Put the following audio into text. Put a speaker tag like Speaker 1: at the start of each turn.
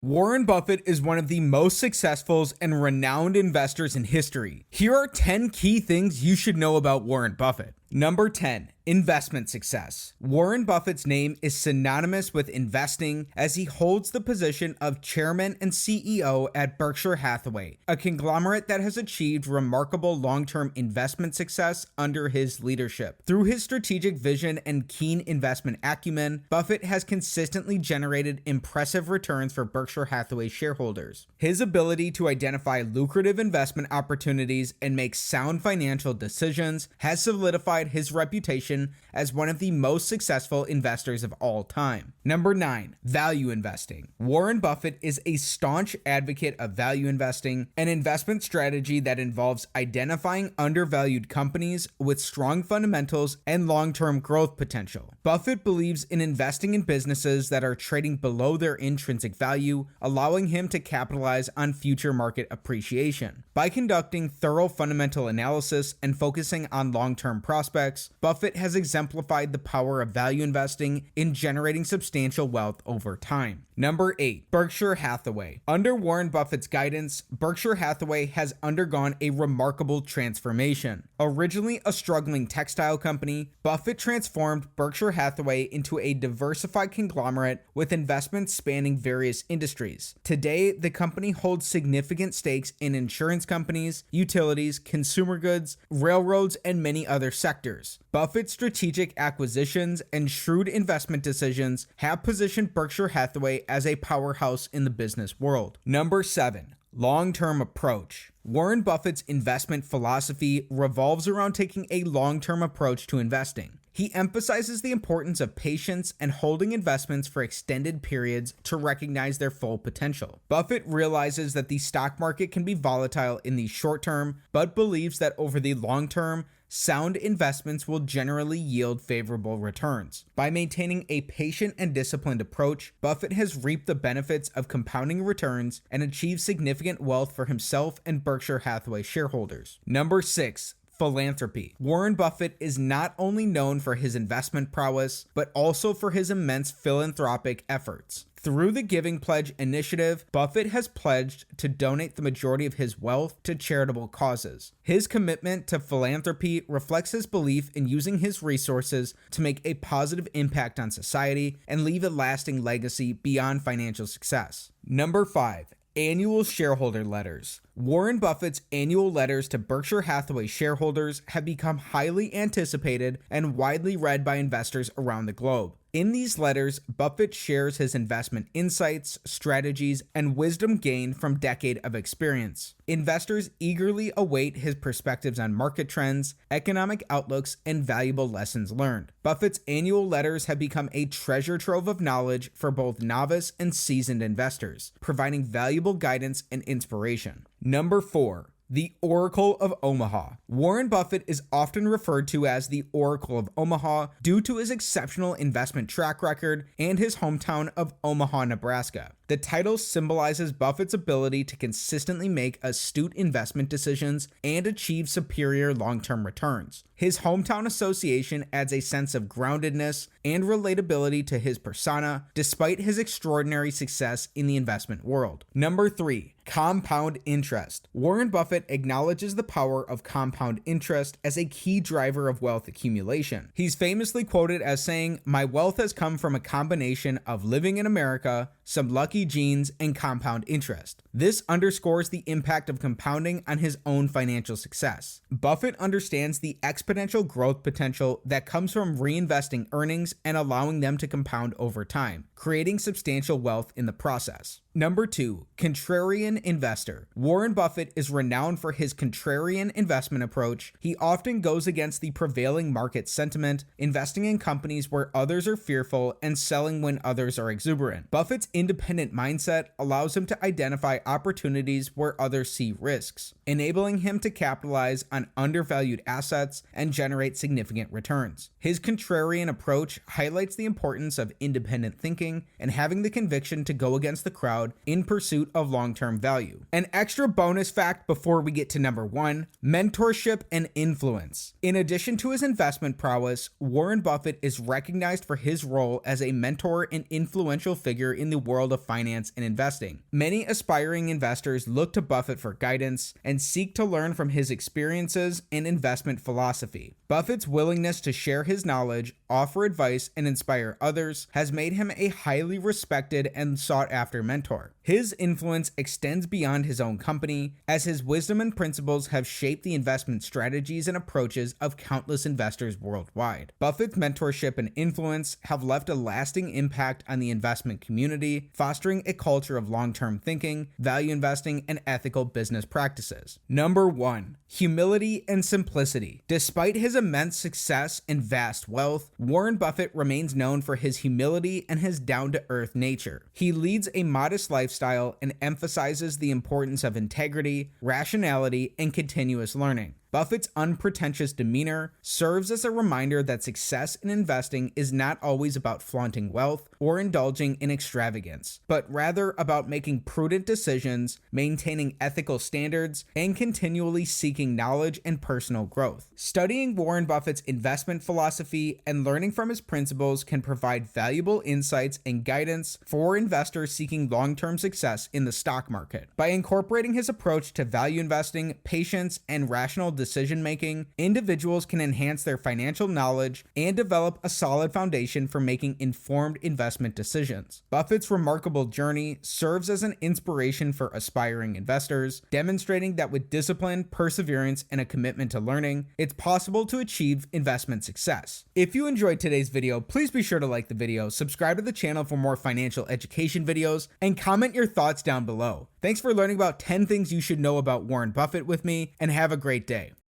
Speaker 1: Warren Buffett is one of the most successful and renowned investors in history. Here are 10 key things you should know about Warren Buffett. Number 10, investment success. Warren Buffett's name is synonymous with investing as he holds the position of chairman and CEO at Berkshire Hathaway, a conglomerate that has achieved remarkable long-term investment success under his leadership. Through his strategic vision and keen investment acumen, Buffett has consistently generated impressive returns for Berkshire Hathaway shareholders. His ability to identify lucrative investment opportunities and make sound financial decisions has solidified his reputation as one of the most successful investors of all time. Number 9, value investing. Warren Buffett is a staunch advocate of value investing, an investment strategy that involves identifying undervalued companies with strong fundamentals and long-term growth potential. Buffett believes in investing in businesses that are trading below their intrinsic value, allowing him to capitalize on future market appreciation. By conducting thorough fundamental analysis and focusing on long-term prospects, Buffett has exemplified the power of value investing in generating substantial wealth over time. Number 8, Berkshire Hathaway. Under Warren Buffett's guidance, Berkshire Hathaway has undergone a remarkable transformation. Originally a struggling textile company, Buffett transformed Berkshire Hathaway into a diversified conglomerate with investments spanning various industries. Today, the company holds significant stakes in insurance companies, utilities, consumer goods, railroads, and many other sectors. Buffett's strategic acquisitions and shrewd investment decisions have positioned Berkshire Hathaway as a powerhouse in the business world. Number 7, long-term approach. Warren Buffett's investment philosophy revolves around taking a long-term approach to investing. He emphasizes the importance of patience and holding investments for extended periods to recognize their full potential. Buffett realizes that the stock market can be volatile in the short term, but believes that over the long term, sound investments will generally yield favorable returns. By maintaining a patient and disciplined approach, Buffett has reaped the benefits of compounding returns and achieved significant wealth for himself and Berkshire Hathaway shareholders. Number 6, philanthropy. Warren Buffett is not only known for his investment prowess, but also for his immense philanthropic efforts. Through the Giving Pledge initiative, Buffett has pledged to donate the majority of his wealth to charitable causes. His commitment to philanthropy reflects his belief in using his resources to make a positive impact on society and leave a lasting legacy beyond financial success. Number 5, annual shareholder letters. Warren Buffett's annual letters to Berkshire Hathaway shareholders have become highly anticipated and widely read by investors around the globe. In these letters, Buffett shares his investment insights, strategies, and wisdom gained from decade of experience. Investors eagerly await his perspectives on market trends, economic outlooks, and valuable lessons learned. Buffett's annual letters have become a treasure trove of knowledge for both novice and seasoned investors, providing valuable guidance and inspiration. Number 4, the Oracle of Omaha. Warren Buffett is often referred to as the Oracle of Omaha due to his exceptional investment track record and his hometown of Omaha, Nebraska. The title symbolizes Buffett's ability to consistently make astute investment decisions and achieve superior long-term returns. His hometown association adds a sense of groundedness and relatability to his persona, despite his extraordinary success in the investment world. Number 3, compound interest. Warren Buffett acknowledges the power of compound interest as a key driver of wealth accumulation. He's famously quoted as saying, "My wealth has come from a combination of living in America, some lucky genes, and compound interest." This underscores the impact of compounding on his own financial success. Buffett understands the exponential growth potential that comes from reinvesting earnings and allowing them to compound over time, creating substantial wealth in the process. Number 2, contrarian investor. Warren Buffett is renowned for his contrarian investment approach. He often goes against the prevailing market sentiment, investing in companies where others are fearful and selling when others are exuberant. Buffett's independent mindset allows him to identify opportunities where others see risks, enabling him to capitalize on undervalued assets and generate significant returns. His contrarian approach highlights the importance of independent thinking and having the conviction to go against the crowd in pursuit of long-term value. An extra bonus fact before we get to number 1, mentorship and influence. In addition to his investment prowess, Warren Buffett is recognized for his role as a mentor and influential figure in the world of finance and investing. Many aspiring investors look to Buffett for guidance and seek to learn from his experiences and investment philosophy. Buffett's willingness to share his knowledge, offer advice, and inspire others has made him a highly respected and sought-after mentor. His influence extends beyond his own company, as his wisdom and principles have shaped the investment strategies and approaches of countless investors worldwide. Buffett's mentorship and influence have left a lasting impact on the investment community, fostering a culture of long-term thinking, value investing, and ethical business practices. Number 1. Humility and simplicity. Despite his immense success and vast wealth, Warren Buffett remains known for his humility and his down-to-earth nature. He leads a modest lifestyle and emphasizes the importance of integrity, rationality, and continuous learning. Buffett's unpretentious demeanor serves as a reminder that success in investing is not always about flaunting wealth or indulging in extravagance, but rather about making prudent decisions, maintaining ethical standards, and continually seeking knowledge and personal growth. Studying Warren Buffett's investment philosophy and learning from his principles can provide valuable insights and guidance for investors seeking long-term success in the stock market. By incorporating his approach to value investing, patience, and rational decision-making, individuals can enhance their financial knowledge and develop a solid foundation for making informed investment decisions. Buffett's remarkable journey serves as an inspiration for aspiring investors, demonstrating that with discipline, perseverance, and a commitment to learning, it's possible to achieve investment success. If you enjoyed today's video, please be sure to like the video, subscribe to the channel for more financial education videos, and comment your thoughts down below. Thanks for learning about 10 things you should know about Warren Buffett with me, and have a great day.